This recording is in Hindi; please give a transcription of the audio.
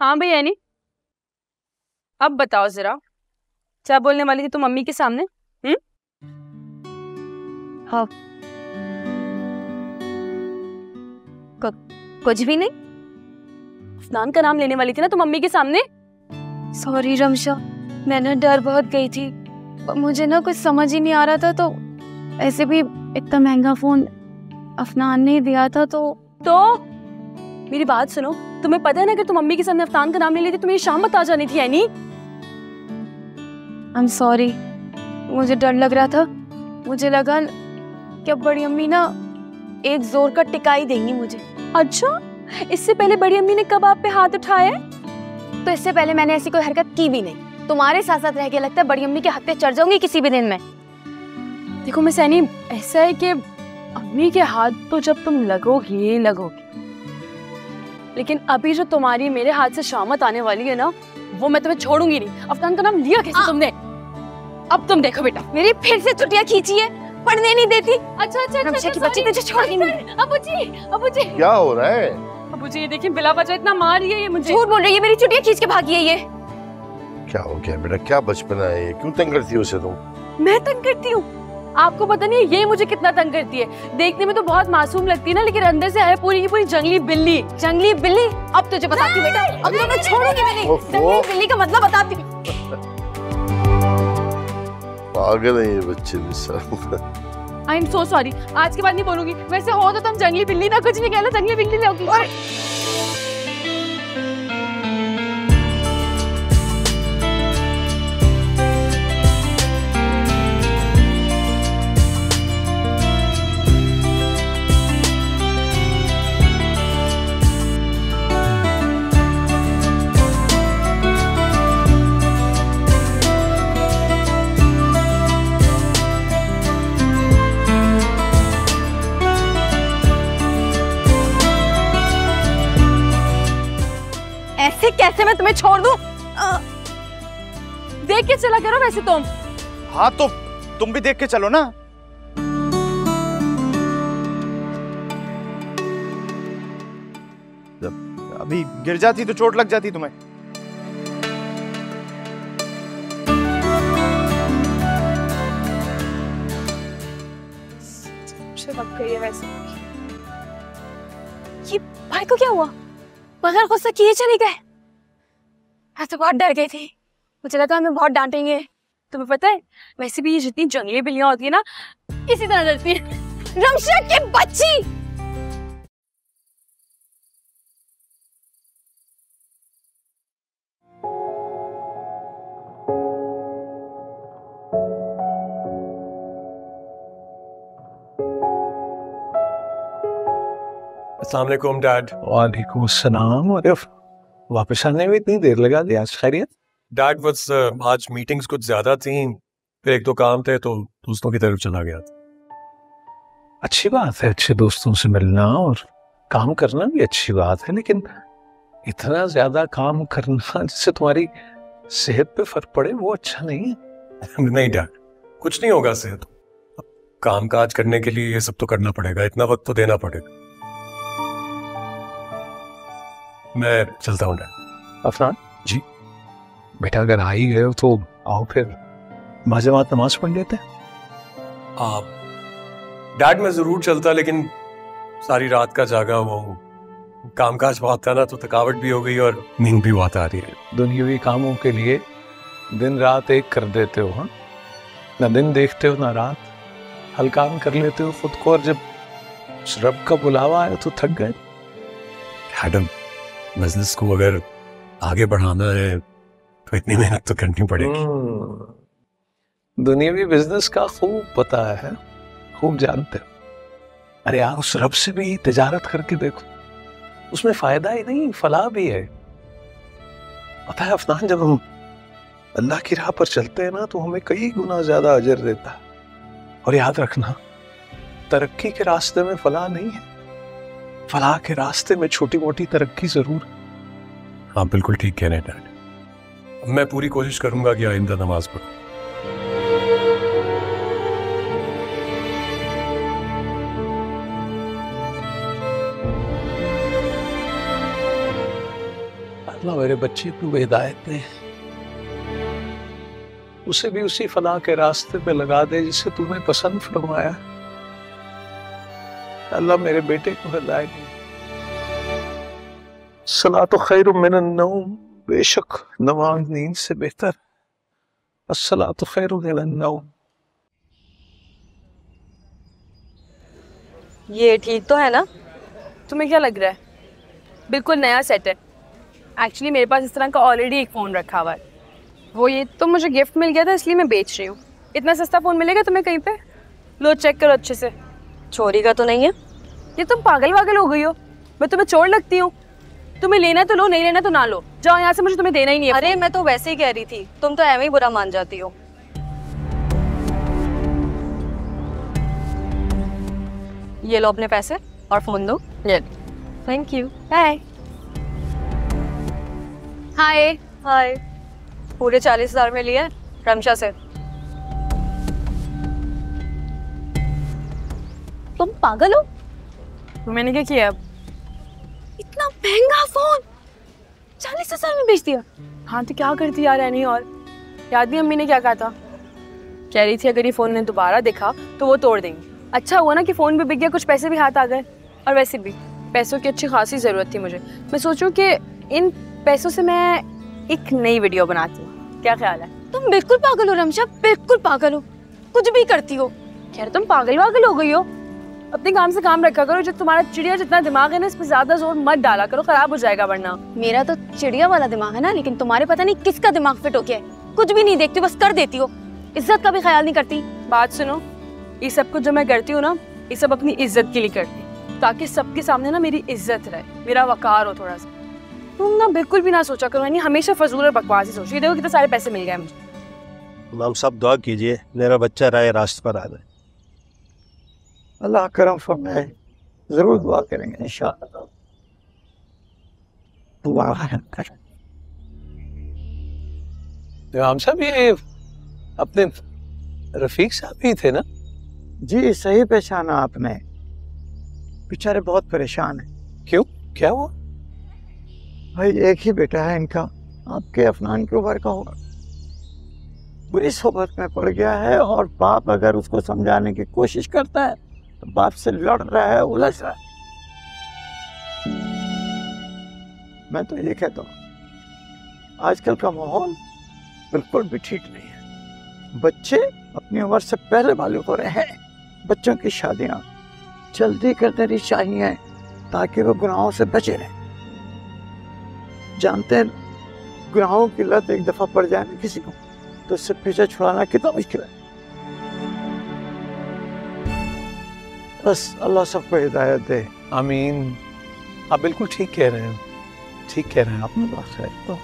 हाँ भैया नहीं, अब बताओ जरा, क्या बोलने वाली थी तुम मम्मी के सामने? हाँ, कुछ भी नहीं। अफनान का नाम लेने वाली थी ना तुम मम्मी के सामने। सॉरी रमशा, मैंने डर बहुत गई थी, मुझे ना कुछ समझ ही नहीं आ रहा था। तो ऐसे भी इतना महंगा फोन अफनान ने दिया था। तो मेरी बात सुनो, तुम्हें पता है ना कि तुम मम्मी के सामने अफनान का नाम ले लेती तुम्हें शाम बता जानी थी, यानी। आई एम सॉरी, मुझे डर लग रहा था। मुझे लगा कि अब बड़ी अम्मी ना एक जोर का टिकाई देंगी मुझे। अच्छा, इससे पहले बड़ी अम्मी ने कब आप पे हाथ उठाया? तो इससे पहले मैंने ऐसी कोई हरकत की भी नहीं। तुम्हारे साथ साथ रह के लगता है बड़ी अम्मी के हाथ पे चढ़ जाऊंगी किसी भी दिन में। देखो मिस सैनी, ऐसा है कि अम्मी के हाथ तो जब तुम लगोगी, लेकिन अभी जो तुम्हारी मेरे हाथ से शामत आने वाली है ना, वो मैं तुम्हें छोड़ूंगी नहीं। अफनान का नाम लिया कैसे तुमने? अब तुम देखो बेटा, मेरी फिर से छुट्टियां खींची है, पढ़ने नहीं देती। अच्छा रमशा की बच्ची तुझे छोड़ नहीं मिली। अबूजी क्या हो रहा है? अबूजी ये देखिए, बिला वजह इतना मार रही है ये मुझे। झूठ बोल रही है, मेरी छुट्टियां खींच के भागी है ये। क्या हो गया बेटा? क्या बचपना है ये? क्यों तंग करती हो उसे तुम? मैं तंग करती हूँ? आपको पता नहीं ये मुझे कितना तंग करती है। देखने में तो बहुत मासूम लगती है ना, लेकिन अंदर से है पूरी की पूरी जंगली बिल्ली। जंगली बिल्ली? अब तुझे बताती हूँ बेटा, अब तो मैं छोड़ूंगी भी नहीं। जंगली बिल्ली का मतलब बताती हूँ। पागल है ये बच्चे भी। आई एम सो सॉरी, आज के बाद नहीं बोलूंगी। वैसे हो तो तुम जंगली बिल्ली ना, कुछ नहीं कहना, जंगली बिल्ली लोगी। ऐसे कैसे मैं तुम्हें छोड़ दूं? देख के चला करो वैसे तुम। हाँ तो तुम भी देख के चलो ना। अभी गिर जाती तो चोट लग जाती तुम्हें। वैसे ये भाई को क्या हुआ? मगर गुस्सा किए चले गए। मैं तो बहुत डर गई थी, मुझे लगा हमें बहुत डांटेंगे। तुम्हें पता है, वैसे भी ये जितनी जंगली बिल्लियां होती है ना, इसी तरह डरती है। रमशा की बच्ची! अस्सलाम वालेकुम डैड। वालेकुम सलाम। अरे वापस आने में इतनी देर लगा दी, आज खैरियत? डैड बस आज मीटिंग्स कुछ ज्यादा थी, फिर एक दो काम थे तो दोस्तों की तरफ चला गया था। अच्छी बात है अच्छे दोस्तों से मिलना और काम करना भी अच्छी बात है, लेकिन इतना ज्यादा काम करना जिससे तुम्हारी सेहत पे फर्क पड़े वो अच्छा नहीं है। नहीं डैड, कुछ नहीं होगा सेहत। काम काज करने के लिए ये सब तो करना पड़ेगा, इतना वक्त तो देना पड़ेगा। मैं चलता हूँ डैड। अफनान जी बेटा, अगर आ ही गए हो तो आओ फिर बाजमात नमाज पढ़ लेते हैं। आप डैड मैं जरूर चलता, लेकिन सारी रात का जागा, वो कामकाज बहुत था ना, तो थकावट भी हो गई और नींद भी बहुत आ रही है। दुनियावी कामों के लिए दिन रात एक कर देते हो। हाँ, ना दिन देखते हो ना रात, हल्का कर लेते हो खुद को, और जब रब का बुलावा आया तो थक गए। मैडम बिजनेस को अगर आगे बढ़ाना है तो इतनी मेहनत तो करनी पड़ेगी। दुनियावी बिजनेस का खूब पता है, खूब जानते हो। अरे यार, उस रब से भी तिजारत करके देखो, उसमें फायदा ही नहीं फलाह भी है। पता है अफनान, जब हम अल्लाह की राह पर चलते हैं ना तो हमें कई गुना ज्यादा अजर देता है। और याद रखना, तरक्की के रास्ते में फलाह नहीं है, फलाह के रास्ते में छोटी मोटी तरक्की जरूर। हाँ बिल्कुल ठीक कह रहे हैं डैड, मैं पूरी कोशिश करूंगा कि आइंदा नमाज पढ़ूं। अल्लाह मेरे बच्चे को हिदायत दे, उसे भी उसी फलाह के रास्ते पे लगा दे जिसे तूने पसंद फरमाया। अल्लाह मेरे बेटे को हिदायत दे। सलातो खैरुम मिनन नौम, बेशक नमाज नींद से बेहतर। अस्सलातु खैरुम मिनन नौम। ये ठीक तो है ना? तुम्हें क्या लग रहा है? बिल्कुल नया सेट है। एक्चुअली मेरे पास इस तरह का ऑलरेडी एक फ़ोन रखा हुआ है। वो ये तो मुझे गिफ्ट मिल गया था इसलिए मैं बेच रही हूँ। इतना सस्ता फ़ोन मिलेगा तुम्हें कहीं पे? लो चेक करो अच्छे से। चोरी का तो नहीं है? ये तुम पागल वागल हो गई हो? मैं तुम्हें चोर लगती हूँ? तुम्हें लेना है तो लो, नहीं लेना तो ना लो। जाओ यहाँ से, मुझे तुम्हें देना ही नहीं है। अरे मैं तो वैसे ही कह रही थी, तुम तो ऐਵੇਂ ही बुरा मान जाती हो। ये लो अपने पैसे और फोन दो। Thank you. बाय। हाय। हाय। पूरे 40,000 में लिए रमशा से। तुम पागल हो? तो मैंने क्या किया अब? इतना महंगा फोन 40,000 में बेच दिया। हाँ तो क्या करती यार एनी, और याद नहीं अम्मी ने क्या कहा था? कह रही थी अगर ये फ़ोन ने दोबारा देखा तो वो तोड़ देंगी। अच्छा हुआ ना कि फ़ोन भी बिक गया, कुछ पैसे भी हाथ आ गए। और वैसे भी पैसों की अच्छी खासी ज़रूरत थी मुझे। मैं सोचूं कि इन पैसों से मैं एक नई वीडियो बनाती हूँ। क्या ख्याल है? तुम बिल्कुल पागल हो रमशा, बिल्कुल पागल हो, कुछ भी करती हो। खैर तुम पागल वागल हो गई हो। अपने काम से काम रखा करो। जो तुम्हारा चिड़िया जितना दिमाग है ना, इस पर ज्यादा जोर मत डाला करो, खराब हो जाएगा वरना। मेरा तो चिड़िया वाला दिमाग है ना, लेकिन तुम्हारे पता नहीं किसका दिमाग फिट हो गया है। कुछ भी नहीं देखती, बस कर देती हो। इज्जत का भी ख्याल नहीं करती। बात सुनो, ये सब कुछ जो मैं करती हूँ ना, ये सब अपनी इज्जत के लिए करती हूँ, ताकि सबके सामने ना मेरी इज्जत रहे, मेरा वकार हो थोड़ा सा। तुम ना बिल्कुल भी ना सोचा करो, यानी हमेशा फजूल और बकवास ही सोच। ये देखो कितने सारे पैसे मिल गए मुझे। इमाम साहब दुआ कीजिए, मेरा बच्चा राय रास्त पर आ जाए। अल्लाह करम फरमाए, जरूर दुआ करेंगे इंशाअल्लाह। दुआ करें। इमाम साहब ये अपने रफीक साहब ही थे ना? जी सही पहचाना आपने। बेचारे बहुत परेशान हैं। क्यों, क्या हुआ? भाई एक ही बेटा है इनका, आपके अफनान के उम्र का होगा। बुरी सोबत में पड़ गया है और बाप अगर उसको समझाने की कोशिश करता है तो बाप से लड़ रहा है, उलझ रहा है। मैं तो ये कहता हूँ आजकल का माहौल बिल्कुल भी ठीक नहीं है। बच्चे अपनी उम्र से पहले वाले हो रहे हैं। बच्चों की शादियां जल्दी कर देनी चाहिए ताकि वो गुनाहों से बचे रहें। जानते हैं गुनाहों की लत एक दफा पड़ जाए ना किसी को तो उससे पीछे छुड़ाना कितना मुश्किल है। बस अल्लाह सबको हिदायत दे। आमीन। आप बिल्कुल ठीक कह रहे हैं, ठीक कह रहे हैं आप। अपनी बात है तो